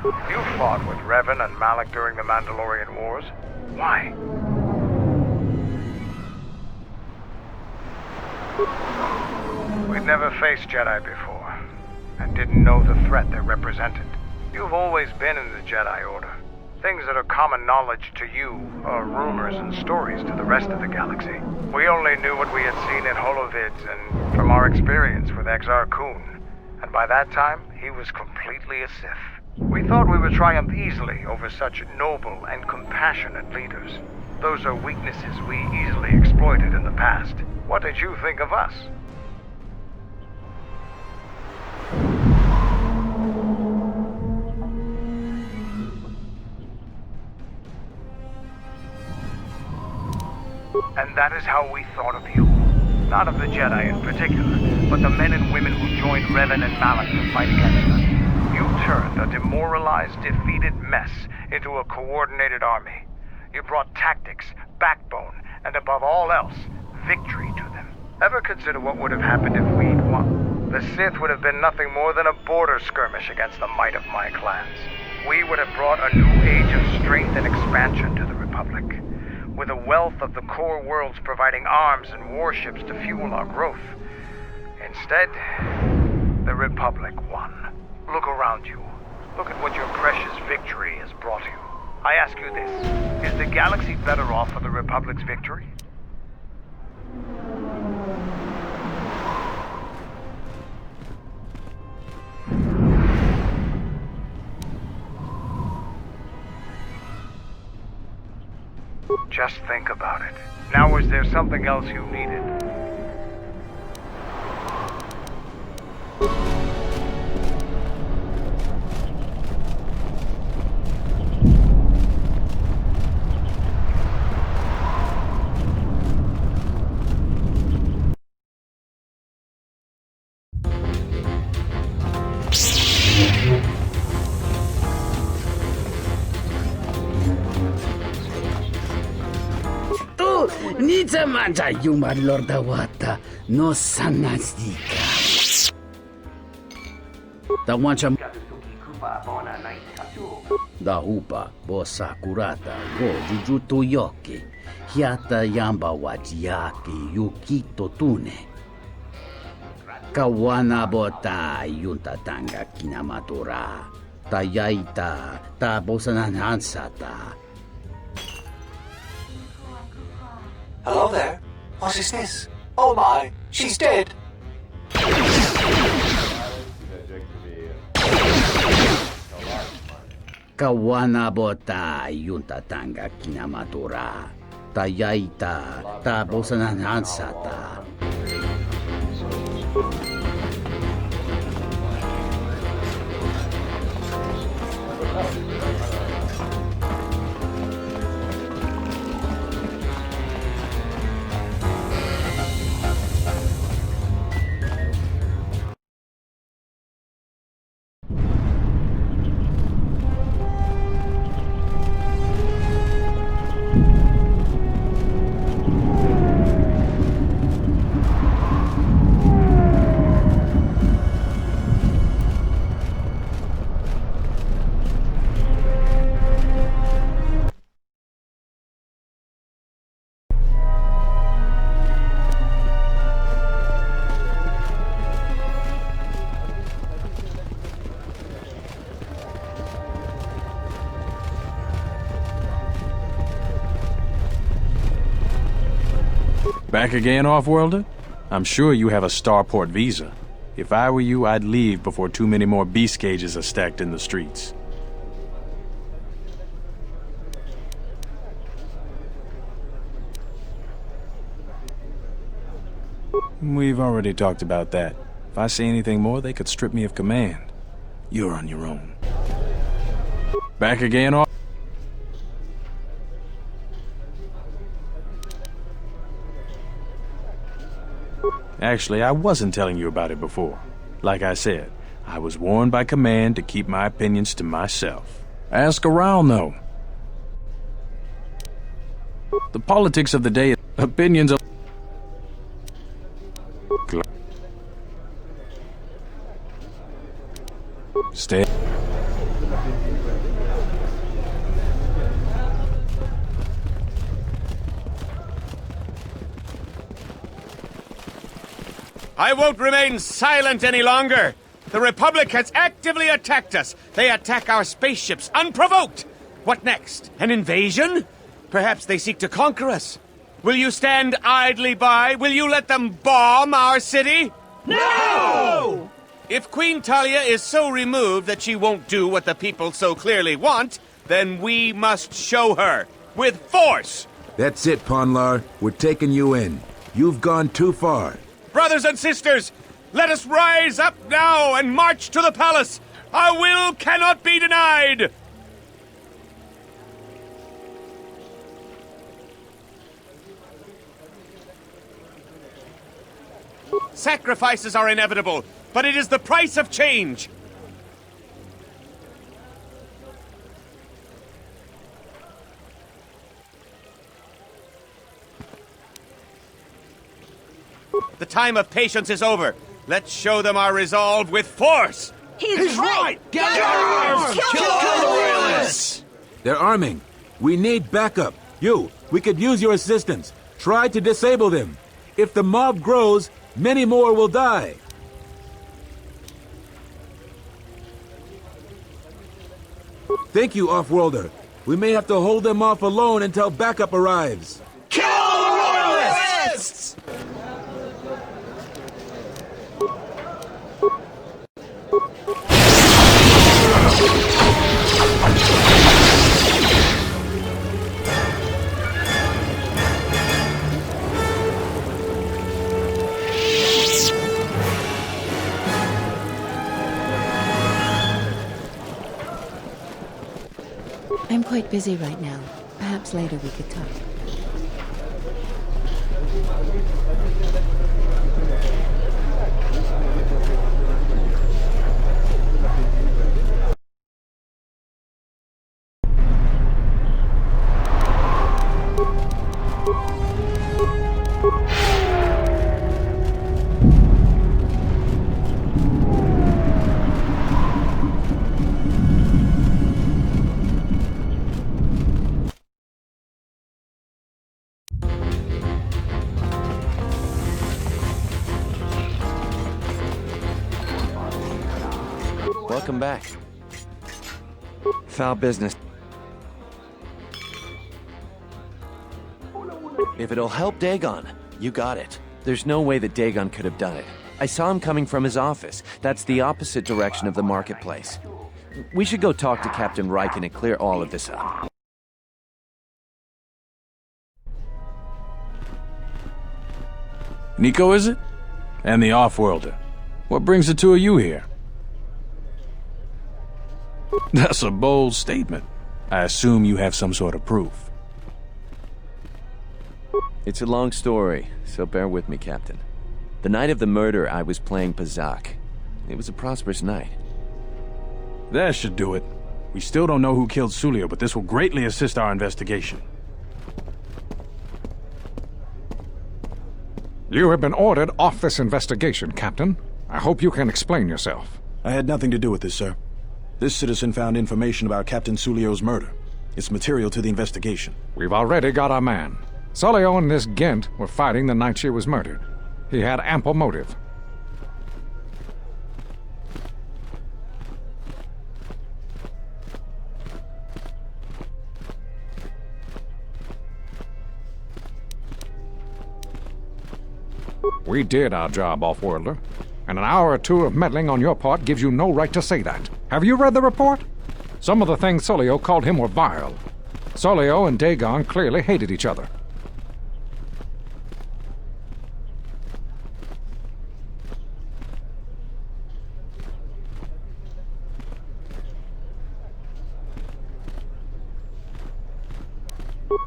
You fought with Revan and Malak during the Mandalorian Wars. Why? We'd never faced Jedi before, and didn't know the threat they represented. You've always been in the Jedi Order. Things that are common knowledge to you are rumors and stories to the rest of the galaxy. We only knew what we had seen in holovids and from our experience with Exar Kun. And by that time, he was completely a Sith. We thought we would triumph easily over such noble and compassionate leaders. Those are weaknesses we easily exploited in the past. What did you think of us? And that is how we thought of you. Not of the Jedi in particular, but the men and women who joined Revan and Malak to fight against us. You turned a demoralized, defeated mess into a coordinated army. You brought tactics, backbone, and above all else, victory to them. Ever consider what would have happened if we'd won? The Sith would have been nothing more than a border skirmish against the might of my clans. We would have brought a new age of strength and expansion to the Republic, with a wealth of the core worlds providing arms and warships to fuel our growth. Instead, the Republic won. Look around you. Look at what your precious victory has brought you. I ask you this, is the galaxy better off for the Republic's victory? Just think about it. Now, is there something else you needed? Ница манджа юмар лорда вата, но саназдика. Tawancha da hupa bosa kurata go jujuto yoki hiata yamba wajiaki yukito tune kawana bota yunta tanga kinamatura tayaita ta bosananansata. Hello there. What is this? Oh my, she's dead. Kawana bota yunta tanga kinamatura tayaita ta bosananansata. Back again, Off-Worlder? I'm sure you have a starport visa. If I were you, I'd leave before too many more beast cages are stacked in the streets. We've already talked about that. If I say anything more, they could strip me of command. You're on your own. Back again, Off? Actually, I wasn't telling you about it before. Like I said, I was warned by command to keep my opinions to myself. Ask around, though. The politics of the day, opinions of... Stay... I won't remain silent any longer. The Republic has actively attacked us. They attack our spaceships unprovoked. What next? An invasion? Perhaps they seek to conquer us. Will you stand idly by? Will you let them bomb our city? No! If Queen Talia is so removed that she won't do what the people so clearly want, then we must show her. With force! That's it, Ponlar. We're taking you in. You've gone too far. Brothers and sisters, let us rise up now and march to the palace. Our will cannot be denied. Sacrifices are inevitable, but it is the price of change. The time of patience is over. Let's show them our resolve with force. He's right! Gather arms! Kill the Royalists! They're arming. We need backup. We could use your assistance. Try to disable them. If the mob grows, many more will die. Thank you, Offworlder. We may have to hold them off alone until backup arrives. Kill the Royalists! I'm quite busy right now. Perhaps later we could talk. Welcome back. Foul business. If it'll help Dagon, you got it. There's no way that Dagon could have done it. I saw him coming from his office. That's the opposite direction of the marketplace. We should go talk to Captain Riken and clear all of this up. Nico, is it? And the Offworlder. What brings the two of you here? That's a bold statement. I assume you have some sort of proof. It's a long story, so bear with me, Captain. The night of the murder, I was playing Pazak. It was a prosperous night. That should do it. We still don't know who killed Sulio, but this will greatly assist our investigation. You have been ordered off this investigation, Captain. I hope you can explain yourself. I had nothing to do with this, sir. This citizen found information about Captain Sulio's murder. It's material to the investigation. We've already got our man. Sulio and this Gent were fighting the night she was murdered. He had ample motive. We did our job, Offworlder. And an hour or two of meddling on your part gives you no right to say that. Have you read the report? Some of the things Sulio called him were vile. Sulio and Dagon clearly hated each other.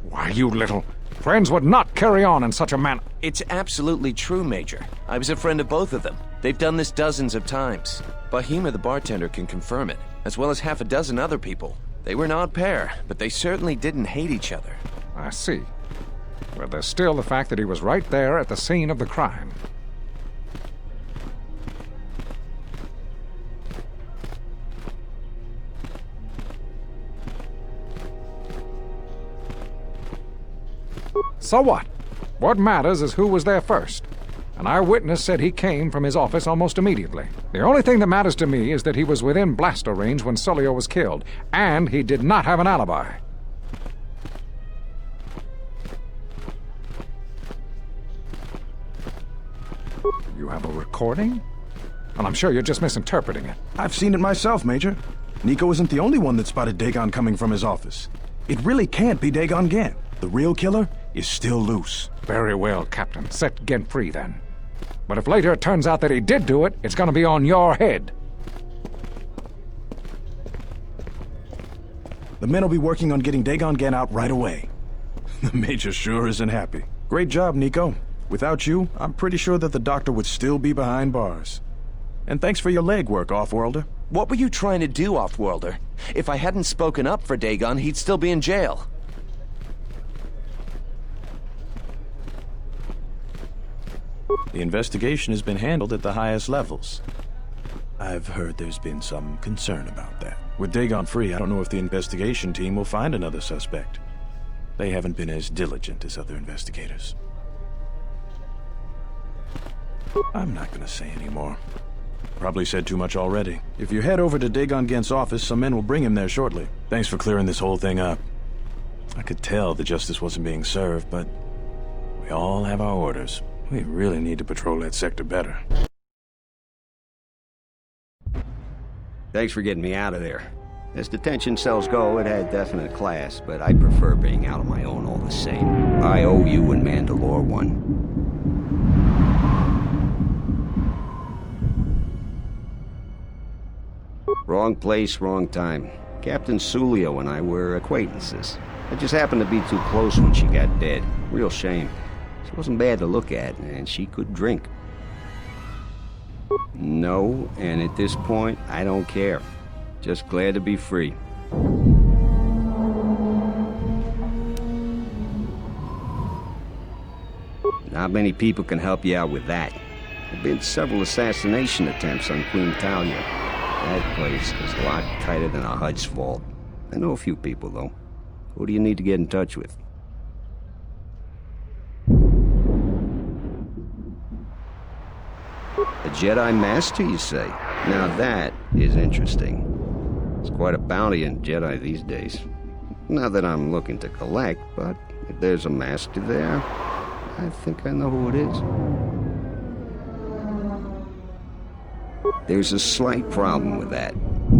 Why, you little... Friends would not carry on in such a manner. It's absolutely true, Major. I was a friend of both of them. They've done this dozens of times. Bahima the bartender can confirm it, as well as half a dozen other people. They were an odd pair, but they certainly didn't hate each other. I see. But there's still the fact that he was right there at the scene of the crime. So what? What matters is who was there first. An eyewitness said he came from his office almost immediately. The only thing that matters to me is that he was within blaster range when Sulio was killed, and he did not have an alibi. You have a recording? Well, I'm sure you're just misinterpreting it. I've seen it myself, Major. Nico isn't the only one that spotted Dagon coming from his office. It really can't be Dagon Gent. The real killer is still loose. Very well, Captain. Set Gent free, then. But if later it turns out that he did do it, it's gonna be on your head. The men will be working on getting Dagon Gent out right away. The Major sure isn't happy. Great job, Nico. Without you, I'm pretty sure that the doctor would still be behind bars. And thanks for your legwork, Off-Worlder. What were you trying to do, Off-Worlder? If I hadn't spoken up for Dagon, he'd still be in jail. The investigation has been handled at the highest levels. I've heard there's been some concern about that. With Dagon free, I don't know if the investigation team will find another suspect. They haven't been as diligent as other investigators. I'm not gonna say any more. Probably said too much already. If you head over to Dagon Gent's office, some men will bring him there shortly. Thanks for clearing this whole thing up. I could tell the justice wasn't being served, but we all have our orders. We really need to patrol that sector better. Thanks for getting me out of there. As detention cells go, it had definite class, but I prefer being out on my own all the same. I owe you and Mandalore one. Wrong place, wrong time. Captain Sulio and I were acquaintances. I just happened to be too close when she got dead. Real shame. She wasn't bad to look at, and she could drink. No, and at this point, I don't care. Just glad to be free. Not many people can help you out with that. There have been several assassination attempts on Queen Talia. That place is a lot tighter than a Hud's vault. I know a few people, though. Who do you need to get in touch with? A Jedi Master, you say? Now that is interesting. It's quite a bounty in Jedi these days. Not that I'm looking to collect, but if there's a Master there, I think I know who it is. There's a slight problem with that.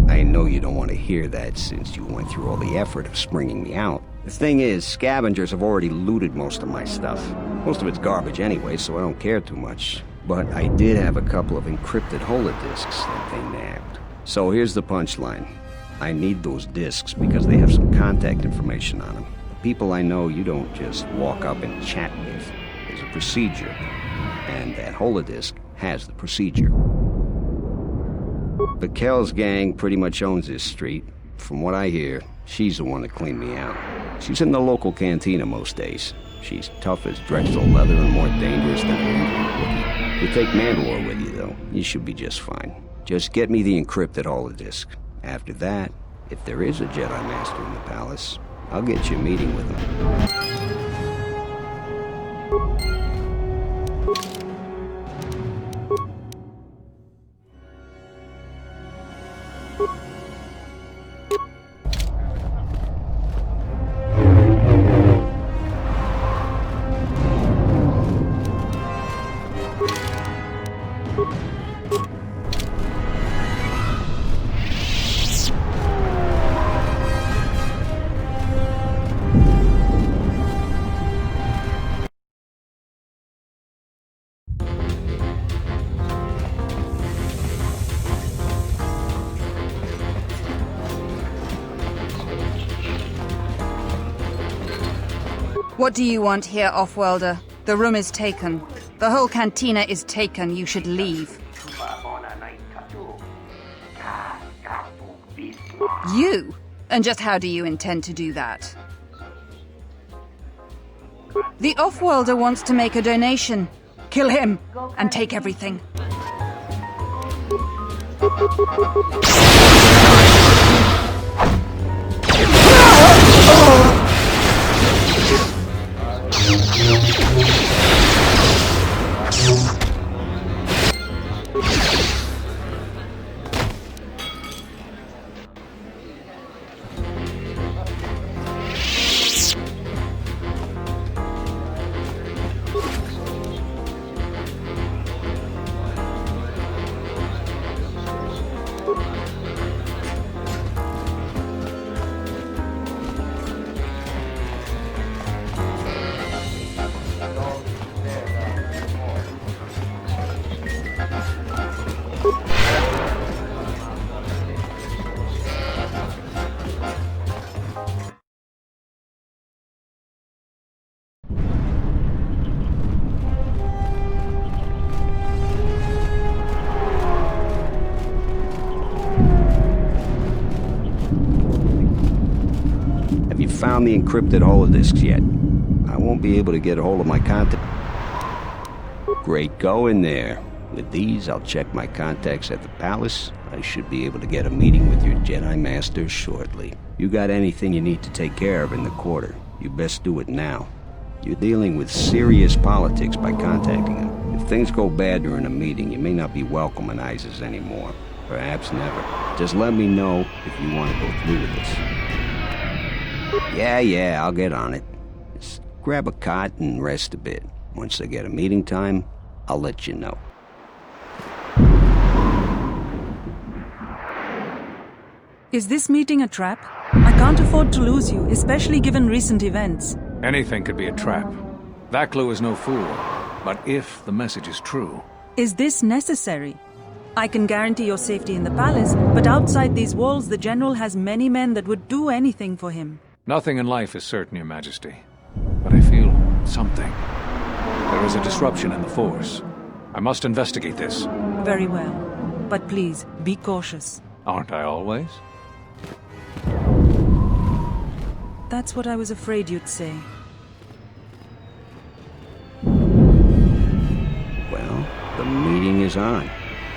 I know you don't want to hear that since you went through all the effort of springing me out. The thing is, scavengers have already looted most of my stuff. Most of it's garbage anyway, so I don't care too much. But I did have a couple of encrypted holodisks that they nabbed. So here's the punchline. I need those disks because they have some contact information on them. The people I know you don't just walk up and chat with. There's a procedure. And that holodisk has the procedure. The Kells gang pretty much owns this street. From what I hear, she's the one that cleaned me out. She's in the local cantina most days. She's tough as Drexel leather and more dangerous than an Indian Wookiee. You take Mandalore with you, though, you should be just fine. Just get me the encrypted holodisk. After that, if there is a Jedi Master in the palace, I'll get you a meeting with him. What do you want here, Off-Worlder? The room is taken. The whole cantina is taken. You should leave. You? And just how do you intend to do that? The Off-Worlder wants to make a donation. Kill him and take everything. Have you found the encrypted holodisks yet? I won't be able to get a hold of my contact. Great going there. With these, I'll check my contacts at the palace. I should be able to get a meeting with your Jedi Master shortly. You got anything you need to take care of in the quarter, you best do it now. You're dealing with serious politics by contacting him. If things go bad during a meeting, you may not be welcome in Isis anymore. Perhaps never. Just let me know if you want to go through with this. Yeah, I'll get on it. Just grab a cot and rest a bit. Once I get a meeting time, I'll let you know. Is this meeting a trap? I can't afford to lose you, especially given recent events. Anything could be a trap. That clue is no fool. But if the message is true... Is this necessary? I can guarantee your safety in the palace, but outside these walls the General has many men that would do anything for him. Nothing in life is certain, Your Majesty. But I feel something. There is a disruption in the Force. I must investigate this. Very well. But please, be cautious. Aren't I always? That's what I was afraid you'd say. Well, the meeting is on.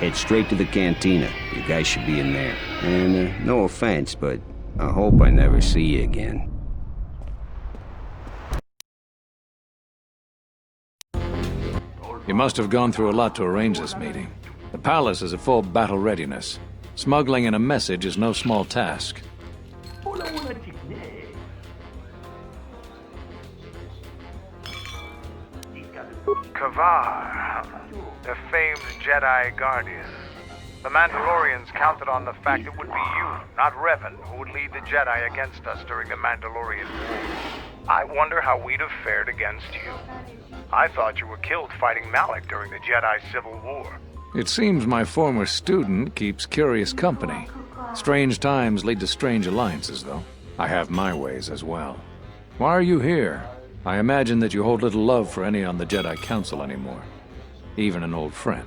Head straight to the cantina. You guys should be in there. And no offense, but I hope I never see you again. You must have gone through a lot to arrange this meeting. The palace is at full battle readiness. Smuggling in a message is no small task. Kavar, the famed Jedi Guardian. The Mandalorians counted on the fact it would be you, not Revan, who would lead the Jedi against us during the Mandalorian War. I wonder how we'd have fared against you. I thought you were killed fighting Malak during the Jedi Civil War. It seems my former student keeps curious company. Strange times lead to strange alliances, though. I have my ways as well. Why are you here? I imagine that you hold little love for any on the Jedi Council anymore. Even an old friend.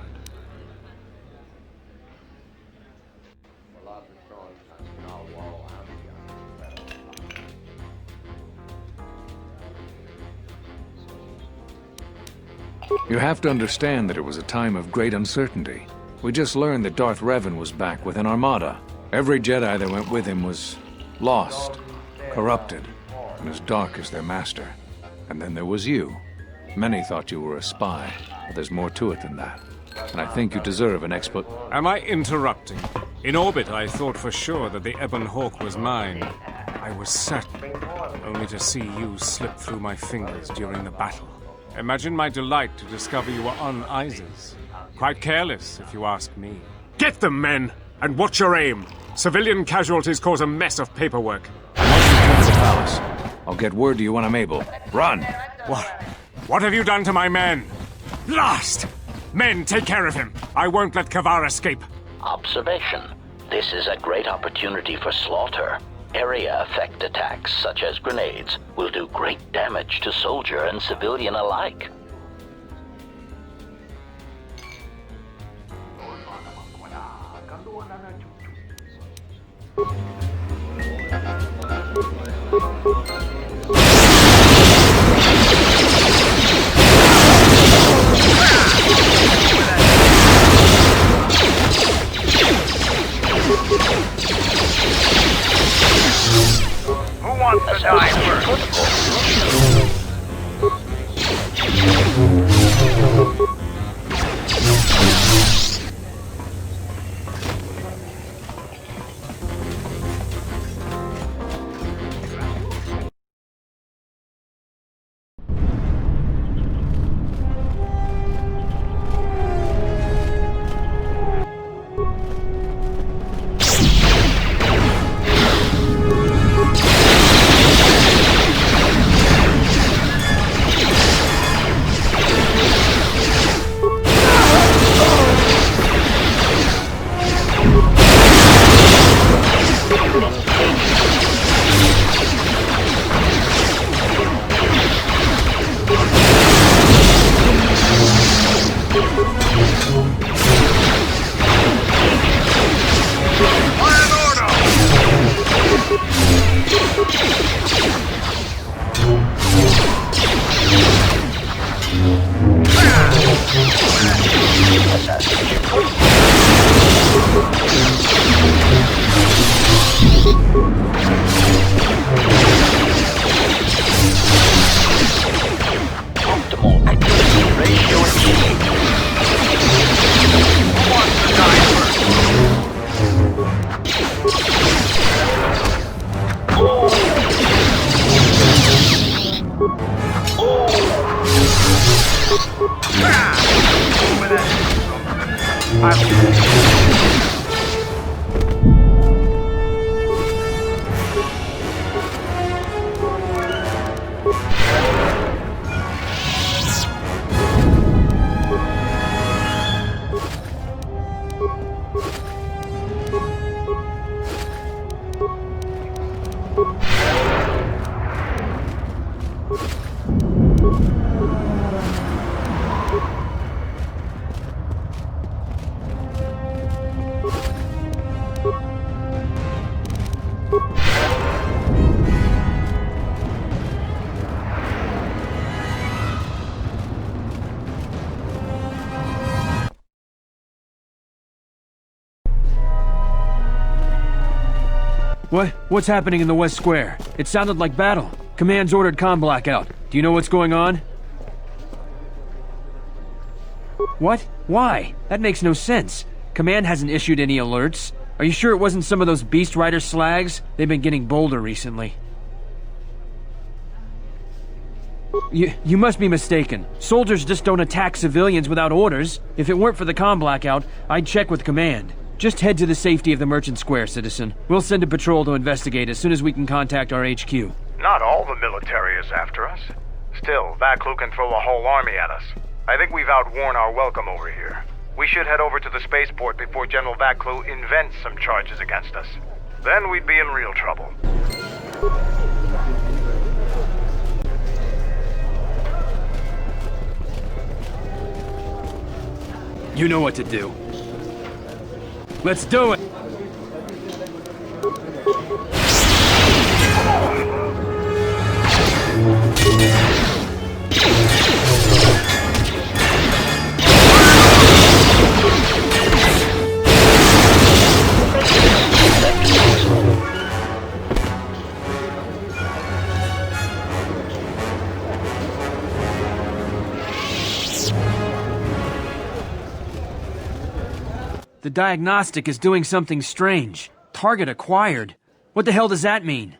You have to understand that it was a time of great uncertainty. We just learned that Darth Revan was back with an armada. Every Jedi that went with him was lost, corrupted, and as dark as their master. And then there was you. Many thought you were a spy, but there's more to it than that. And I think you deserve an Am I interrupting? In orbit, I thought for sure that the Ebon Hawk was mine. I was certain, only to see you slip through my fingers during the battle. Imagine my delight to discover you were on Isis. Quite careless, if you ask me. Get them, men! And watch your aim! Civilian casualties cause a mess of paperwork. Once you come to the palace, I'll get word to you when I'm able. Run! What have you done to my men? Blast! Men, take care of him! I won't let Kavar escape. Observation. This is a great opportunity for slaughter. Area effect attacks, such as grenades, will do great damage to soldier and civilian alike. Who wants to die first? What's happening in the West Square? It sounded like battle. Command's ordered comm blackout. Do you know what's going on? What? Why? That makes no sense. Command hasn't issued any alerts. Are you sure it wasn't some of those Beast Rider slags? They've been getting bolder recently. You must be mistaken. Soldiers just don't attack civilians without orders. If it weren't for the comm blackout, I'd check with Command. Just head to the safety of the Merchant Square, citizen. We'll send a patrol to investigate as soon as we can contact our HQ. Not all the military is after us. Still, Vaklu can throw a whole army at us. I think we've outworn our welcome over here. We should head over to the spaceport before General Vaklu invents some charges against us. Then we'd be in real trouble. You know what to do. Let's do it! The diagnostic is doing something strange. Target acquired. What the hell does that mean?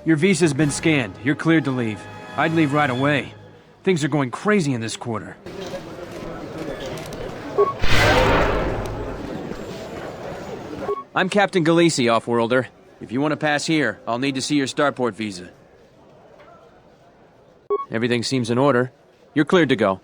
Your visa's been scanned. You're cleared to leave. I'd leave right away. Things are going crazy in this quarter. I'm Captain Galisi, Offworlder. If you want to pass here, I'll need to see your starport visa. Everything seems in order. You're cleared to go.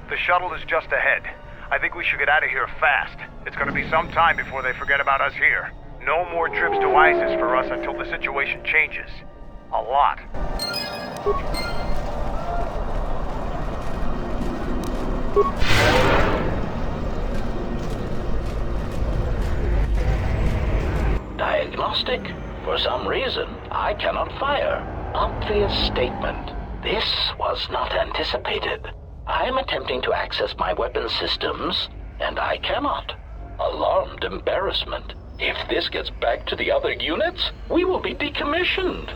The shuttle is just ahead. I think we should get out of here fast. It's gonna be some time before they forget about us here. No more trips to ISIS for us until the situation changes. A lot. Diagnostic? For some reason, I cannot fire. Obvious statement. This was not anticipated. I am attempting to access my weapon systems, and I cannot. Alarmed embarrassment. If this gets back to the other units, we will be decommissioned.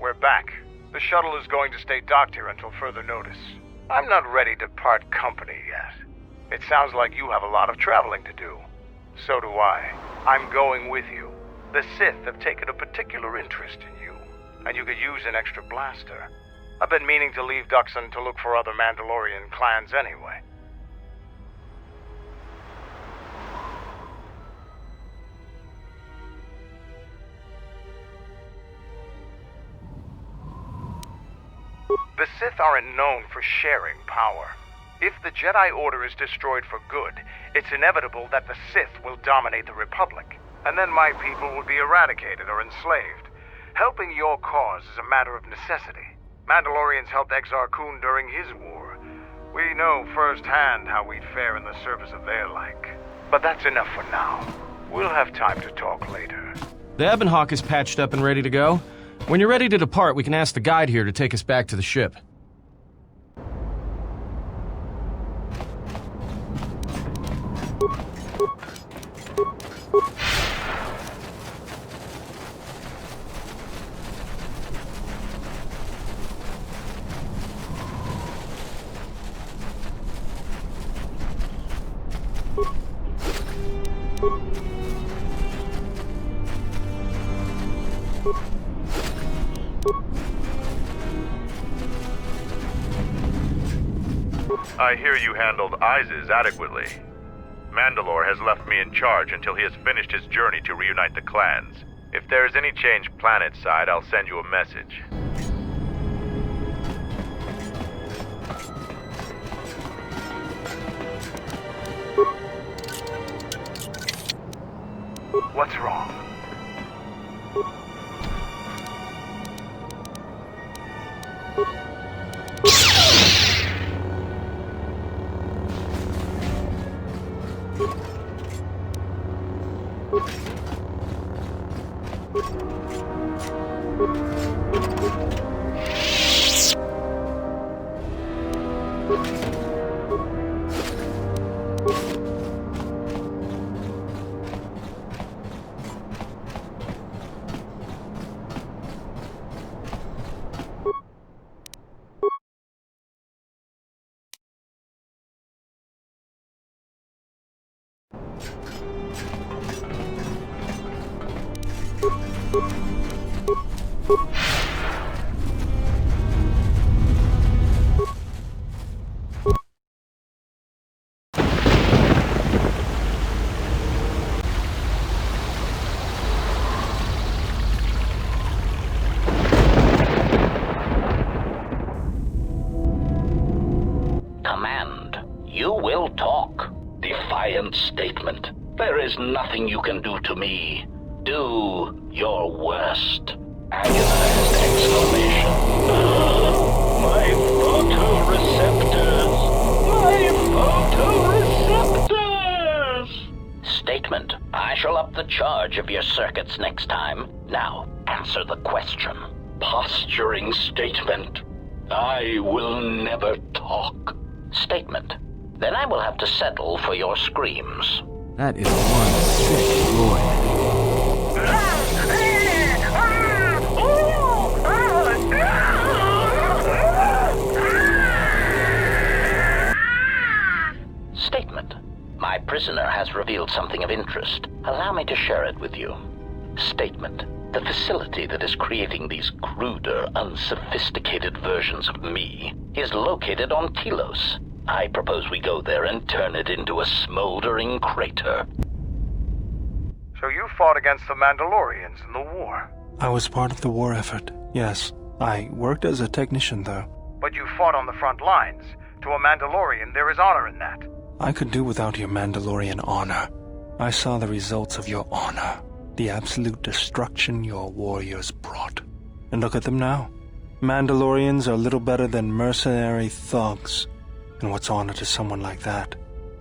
We're back. The shuttle is going to stay docked here until further notice. I'm not ready to part company yet. It sounds like you have a lot of traveling to do. So do I. I'm going with you. The Sith have taken a particular interest in you, and you could use an extra blaster. I've been meaning to leave Duxon to look for other Mandalorian clans anyway. The Sith aren't known for sharing power. If the Jedi Order is destroyed for good, it's inevitable that the Sith will dominate the Republic, and then my people will be eradicated or enslaved. Helping your cause is a matter of necessity. Mandalorians helped Exar Kun during his war. We know firsthand how we'd fare in the service of their like. But that's enough for now. We'll have time to talk later. The Ebon Hawk is patched up and ready to go. When you're ready to depart, we can ask the guide here to take us back to the ship. I hear you handled ISIS adequately. Mandalore has left me in charge until he has finished his journey to reunite the clans. If there is any change planet-side, I'll send you a message. What's wrong? Command, you will talk. Defiant statement. There is nothing you can do to me. Do your worst. Agonized exclamation. My photoreceptors! My photoreceptors! Statement. I shall up the charge of your circuits next time. Now, answer the question. Posturing statement. I will never talk. Statement. Then I will have to settle for your screams. That is one sick boy. Statement. My prisoner has revealed something of interest. Allow me to share it with you. Statement. The facility that is creating these cruder, unsophisticated versions of me is located on Telos. I propose we go there and turn it into a smoldering crater. So you fought against the Mandalorians in the war? I was part of the war effort, yes. I worked as a technician, though. But you fought on the front lines. To a Mandalorian, there is honor in that. I could do without your Mandalorian honor. I saw the results of your honor. The absolute destruction your warriors brought. And look at them now. Mandalorians are little better than mercenary thugs. And what's honor to someone like that?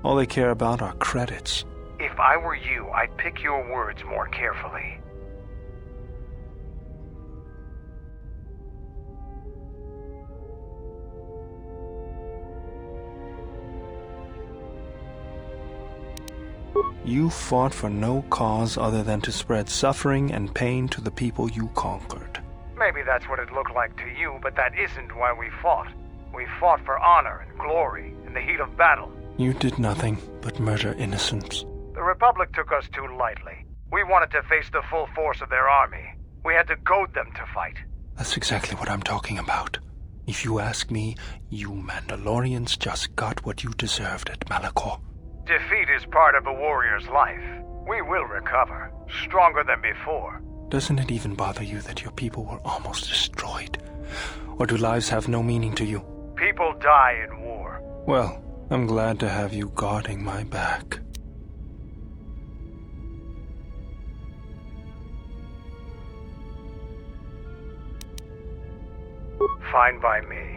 All they care about are credits. If I were you, I'd pick your words more carefully. You fought for no cause other than to spread suffering and pain to the people you conquered. Maybe that's what it looked like to you, but that isn't why we fought. We fought for honor and glory in the heat of battle. You did nothing but murder innocents. The Republic took us too lightly. We wanted to face the full force of their army. We had to goad them to fight. That's exactly what I'm talking about. If you ask me, you Mandalorians just got what you deserved at Malachor. Defeat is part of a warrior's life. We will recover, stronger than before. Doesn't it even bother you that your people were almost destroyed? Or do lives have no meaning to you? People die in war. Well, I'm glad to have you guarding my back. Fine by me.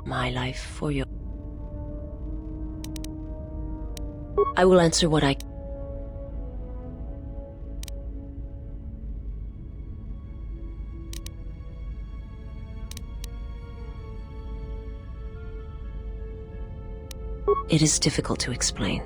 My life for you. I will answer what I... It is difficult to explain.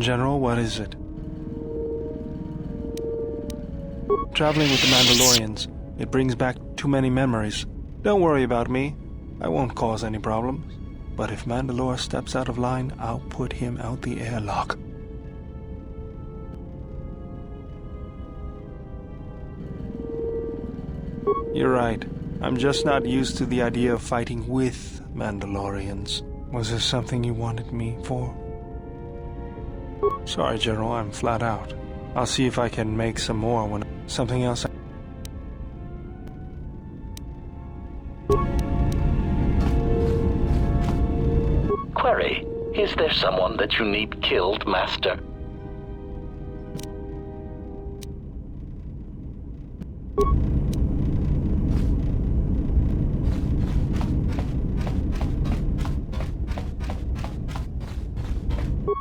General, what is it? Traveling with the Mandalorians, it brings back too many memories. Don't worry about me. I won't cause any problems. But if Mandalore steps out of line, I'll put him out the airlock. You're right. I'm just not used to the idea of fighting with Mandalorians. Was there something you wanted me for? Sorry, General, I'm flat out. I'll see if I can make some more when... Something else... Query, is there someone that you need killed, Master?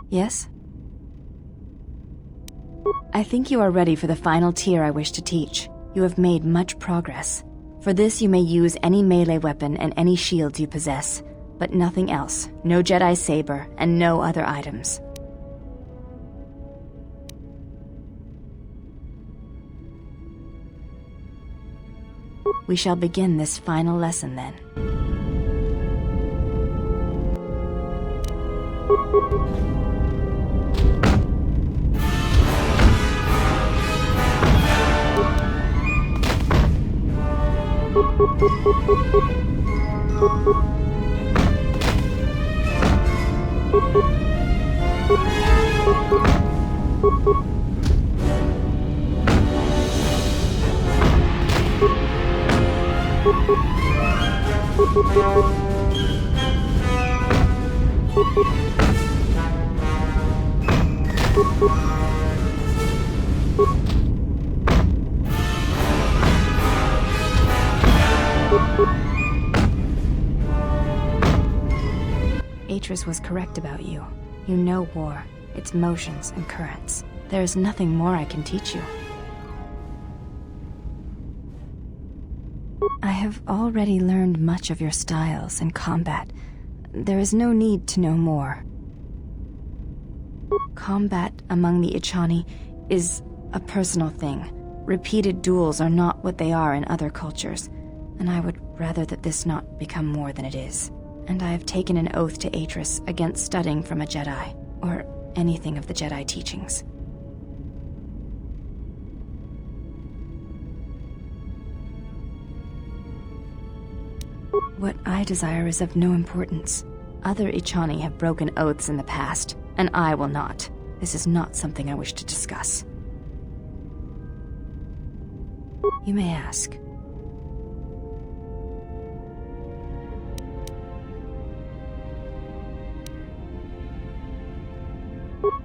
Yes? I think you are ready for the final tier I wish to teach. You have made much progress. For this you may use any melee weapon and any shields you possess, but nothing else. No Jedi saber, and no other items. We shall begin this final lesson then. Atris was correct about you. You know war, its motions and currents. There is nothing more I can teach you. I have already learned much of your styles and combat. There is no need to know more. Combat among the Ichani is a personal thing. Repeated duels are not what they are in other cultures, and I would rather that this not become more than it is. And I have taken an oath to Atris against studying from a Jedi, or anything of the Jedi teachings. What I desire is of no importance. Other Ichani have broken oaths in the past, and I will not. This is not something I wish to discuss. You may ask.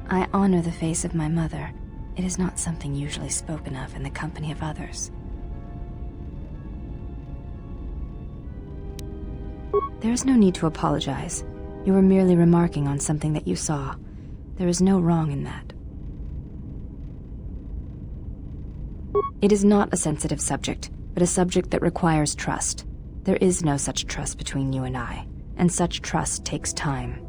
I honor the face of my mother. It is not something usually spoken of in the company of others. There is no need to apologize. You were merely remarking on something that you saw. There is no wrong in that. It is not a sensitive subject, but a subject that requires trust. There is no such trust between you and I, and such trust takes time.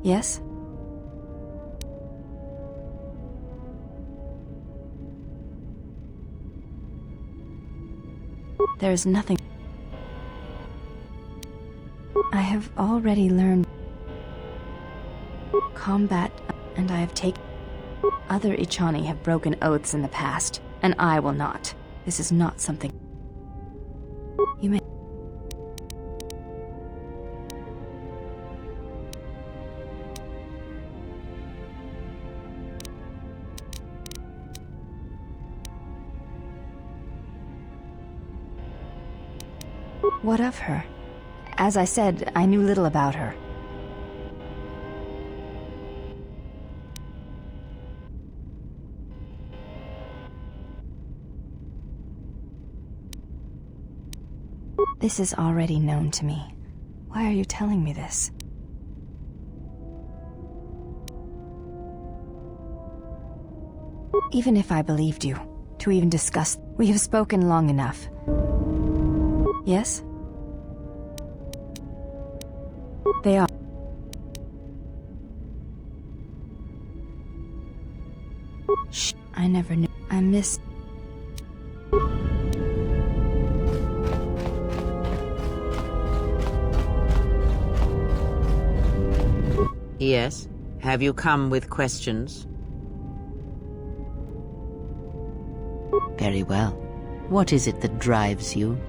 Yes? There is nothing... have already learned combat, and I have taken... Other Ichani have broken oaths in the past, and I will not. This is not something... You may... What of her? As I said, I knew little about her. This is already known to me. Why are you telling me this? Even if I believed you, to even discuss... We have spoken long enough. Yes? They are... Shh, I never knew. I miss... Yes? Have you come with questions? Very well. What is it that drives you?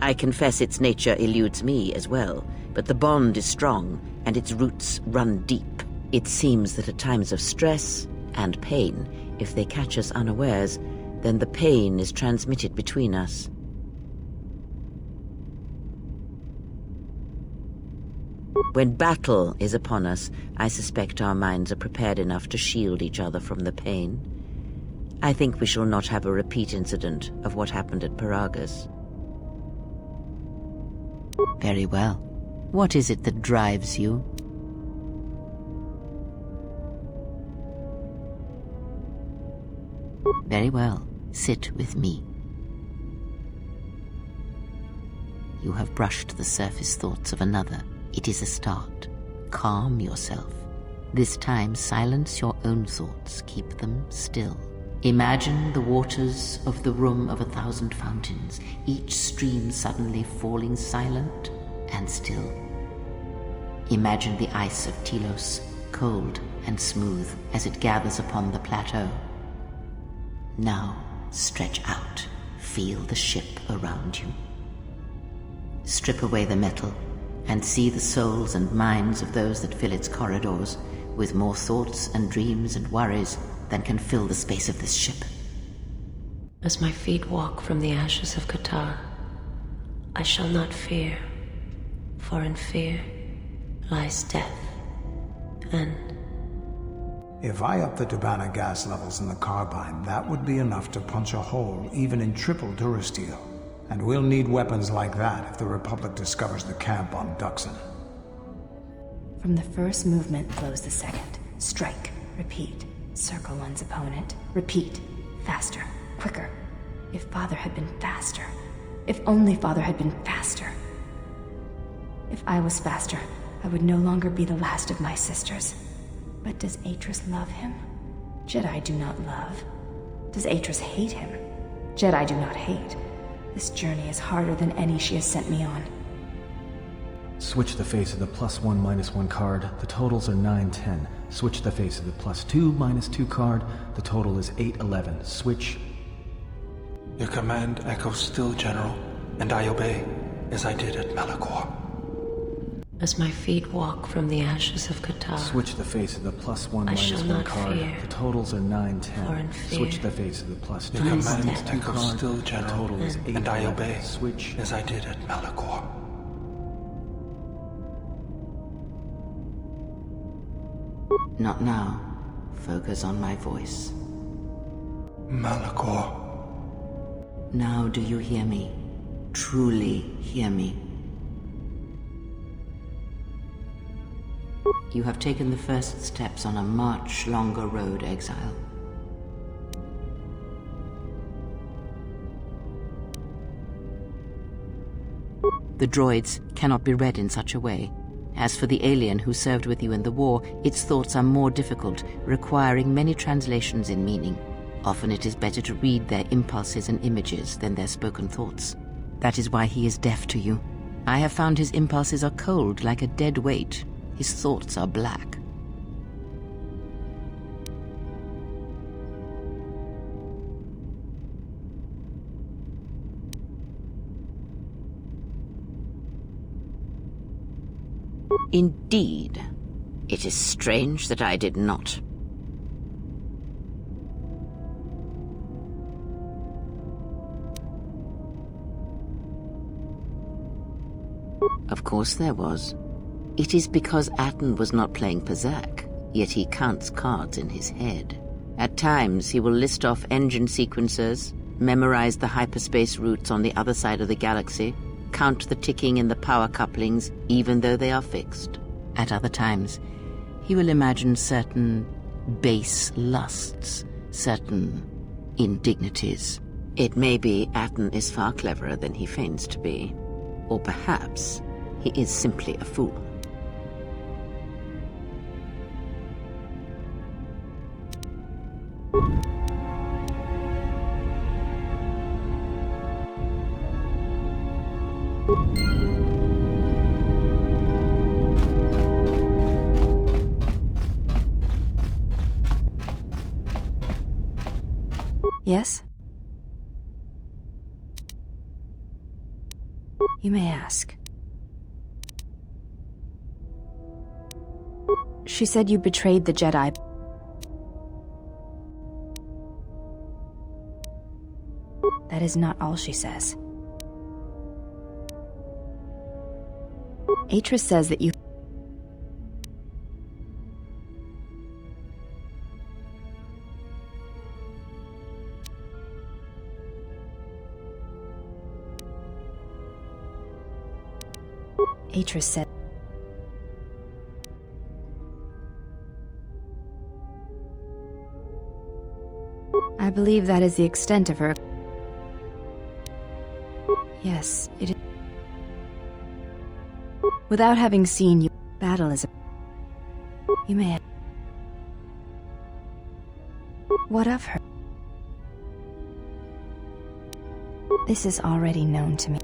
I confess its nature eludes me as well, but the bond is strong, and its roots run deep. It seems that at times of stress and pain, if they catch us unawares, then the pain is transmitted between us. When battle is upon us, I suspect our minds are prepared enough to shield each other from the pain. I think we shall not have a repeat incident of what happened at Paragas. Very well. What is it that drives you? Very well. Sit with me. You have brushed the surface thoughts of another. It is a start. Calm yourself. This time, silence your own thoughts. Keep them still. Imagine the waters of the Room of 1,000 Fountains, each stream suddenly falling silent and still. Imagine the ice of Telos, cold and smooth as it gathers upon the plateau. Now, stretch out. Feel the ship around you. Strip away the metal and see the souls and minds of those that fill its corridors with more thoughts and dreams and worries than can fill the space of this ship. As my feet walk from the ashes of Qatar, I shall not fear, for in fear lies death, and... If I up the Dubana gas levels in the carbine, that would be enough to punch a hole even in triple durasteel. And we'll need weapons like that if the Republic discovers the camp on Duxon. From the first movement flows the second. Strike, repeat. Circle one's opponent. Repeat. Faster. Quicker. If Father had been faster. If only Father had been faster. If I was faster, I would no longer be the last of my sisters. But does Atris love him? Jedi do not love. Does Atris hate him? Jedi do not hate. This journey is harder than any she has sent me on. Switch the face of the +1 -1 card. The totals are 9-10. Switch the face of the +2 -2 card. The total is 8-11. Switch. Your command echoes still, General, and I obey, as I did at Malachor. As my feet walk from the ashes of Qatar, Switch the face of the +1 I shall -1 not card. fear, The totals are 9-10. for in fear Switch the face of the +2 Your command -2 echoes card. still, The General, total is 8 and I obey, Switch. as I did at Malachor. Not now. Focus on my voice. Malachor. Now do you hear me? Truly hear me? You have taken the first steps on a much longer road, Exile. The droids cannot be read in such a way. As for the alien who served with you in the war, its thoughts are more difficult, requiring many translations in meaning. Often it is better to read their impulses and images than their spoken thoughts. That is why he is deaf to you. I have found his impulses are cold like a dead weight. His thoughts are black. Indeed. It is strange that I did not. Of course there was. It is because Atten was not playing Pazak, yet he counts cards in his head. At times he will list off engine sequencers, memorize the hyperspace routes on the other side of the galaxy, count the ticking in the power couplings even though they are fixed. At other times, he will imagine certain base lusts, certain indignities. It may be Atten is far cleverer than he feigns to be. Or perhaps he is simply a fool. Yes? You may ask. She said you betrayed the Jedi. That is not all she says. Atris says that you... Atris said... I believe that is the extent of her... Yes, it is... Without having seen you, battle is a... You may... What of her? This is already known to me.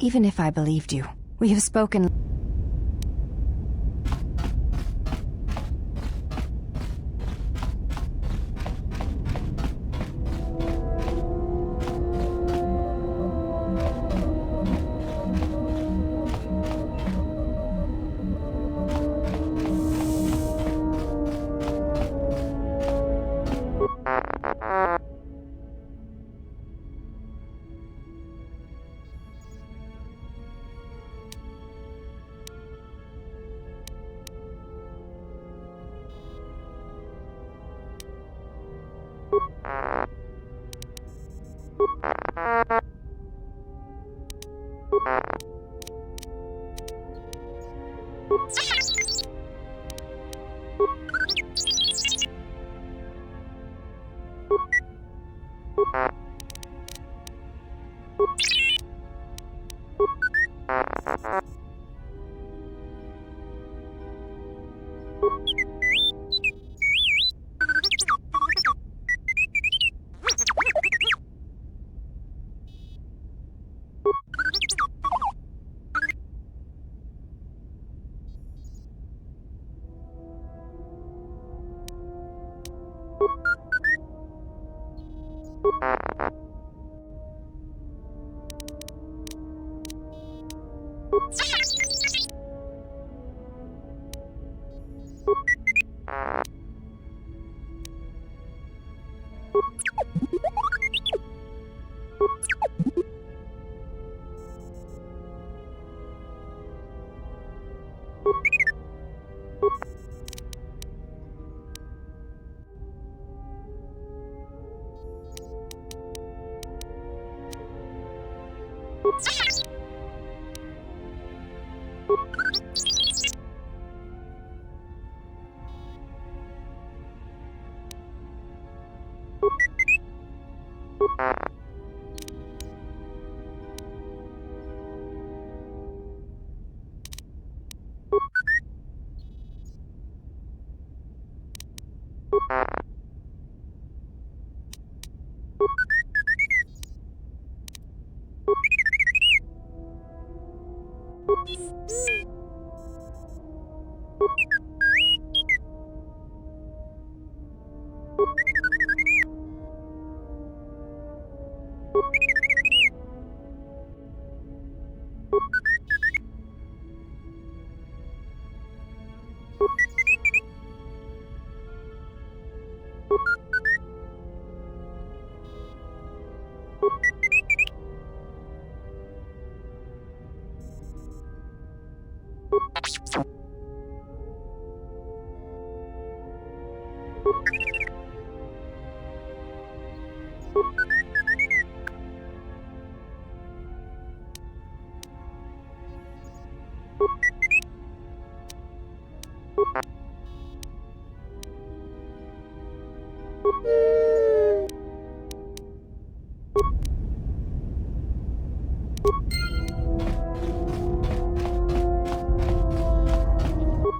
Even if I believed you, we have spoken...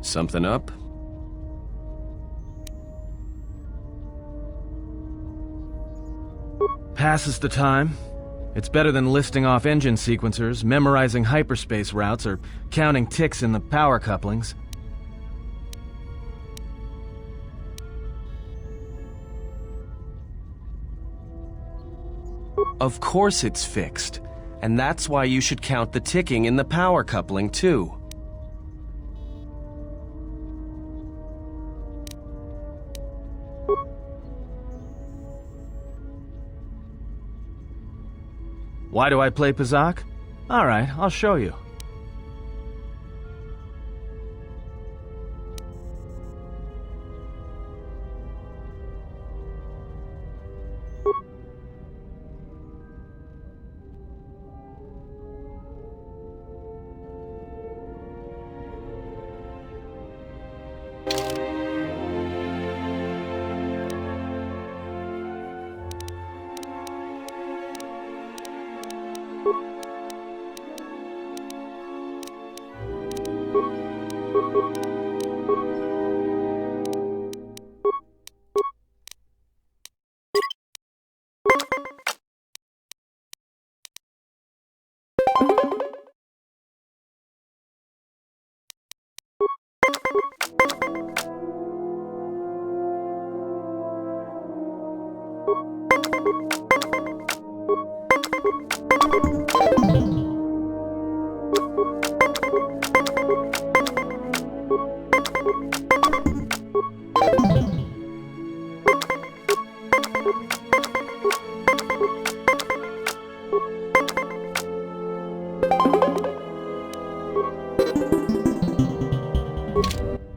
Something up? Passes the time. It's better than listing off engine sequencers, memorizing hyperspace routes, or counting ticks in the power couplings. Of course it's fixed, and that's why you should count the ticking in the power coupling, too. Why do I play Pazak? Alright, I'll show you.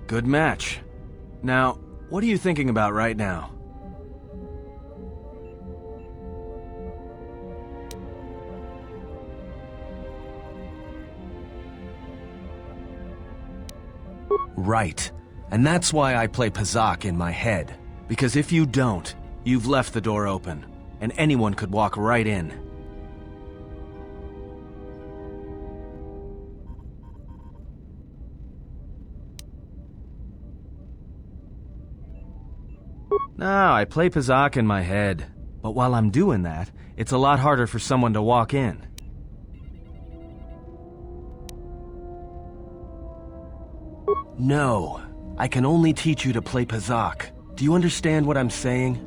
Good match. Now, what are you thinking about right now? Right. And that's why I play Pazak in my head. Because if you don't, you've left the door open, and anyone could walk right in. No, I play Pazak in my head. But while I'm doing that, it's a lot harder for someone to walk in. No, I can only teach you to play Pazak. Do you understand what I'm saying?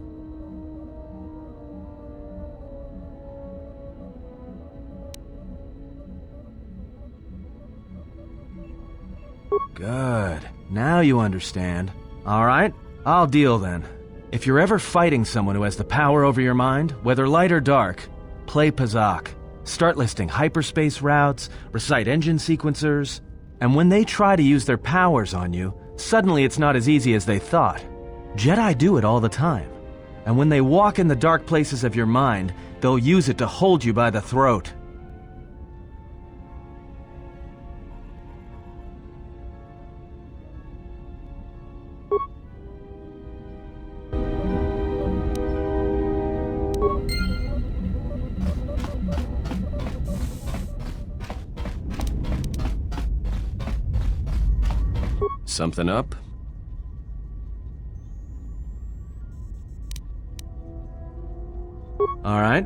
Good. Now you understand. All right, I'll deal then. If you're ever fighting someone who has the power over your mind, whether light or dark, play Pazak. Start listing hyperspace routes, recite engine sequencers, and when they try to use their powers on you, suddenly it's not as easy as they thought. Jedi do it all the time. And when they walk in the dark places of your mind, they'll use it to hold you by the throat. Something up? Alright.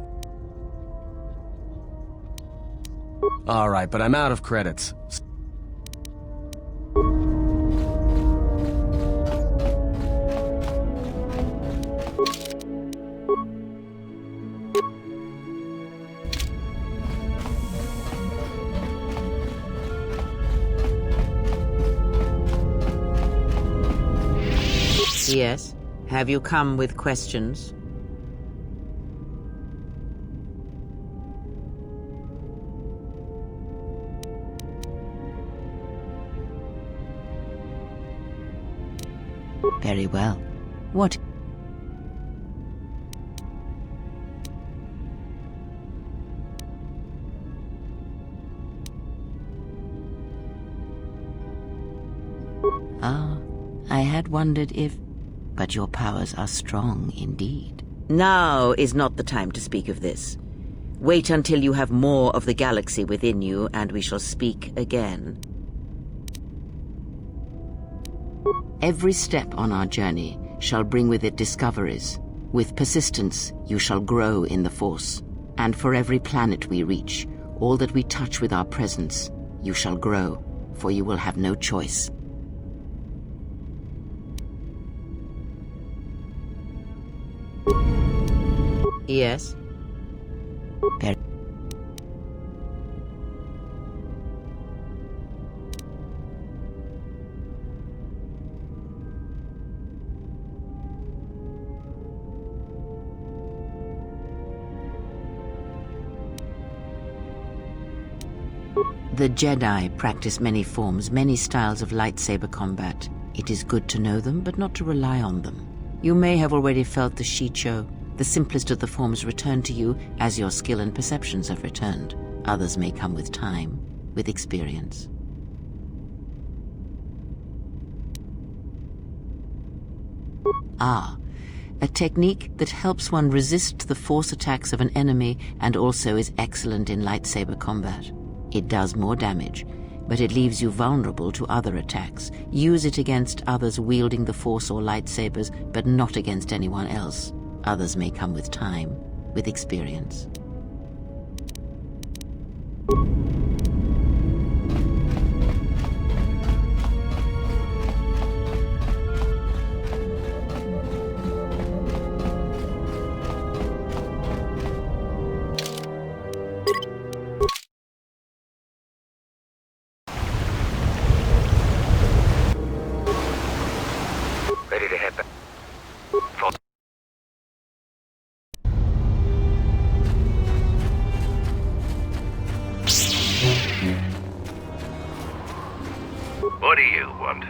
Alright, but I'm out of credits. Yes? Have you come with questions? Very well. What? Ah, I had wondered if... But your powers are strong indeed. Now is not the time to speak of this. Wait until you have more of the galaxy within you, and we shall speak again. Every step on our journey shall bring with it discoveries. With persistence, you shall grow in the Force. And for every planet we reach, all that we touch with our presence, you shall grow, for you will have no choice. Yes? Very. The Jedi practice many forms, many styles of lightsaber combat. It is good to know them, but not to rely on them. You may have already felt the Shicho. The simplest of the forms return to you as your skill and perceptions have returned. Others may come with time, with experience. Ah, a technique that helps one resist the force attacks of an enemy and also is excellent in lightsaber combat. It does more damage, but it leaves you vulnerable to other attacks. Use it against others wielding the force or lightsabers, but not against anyone else. Others may come with time, with experience. Ready to head back. What do you want?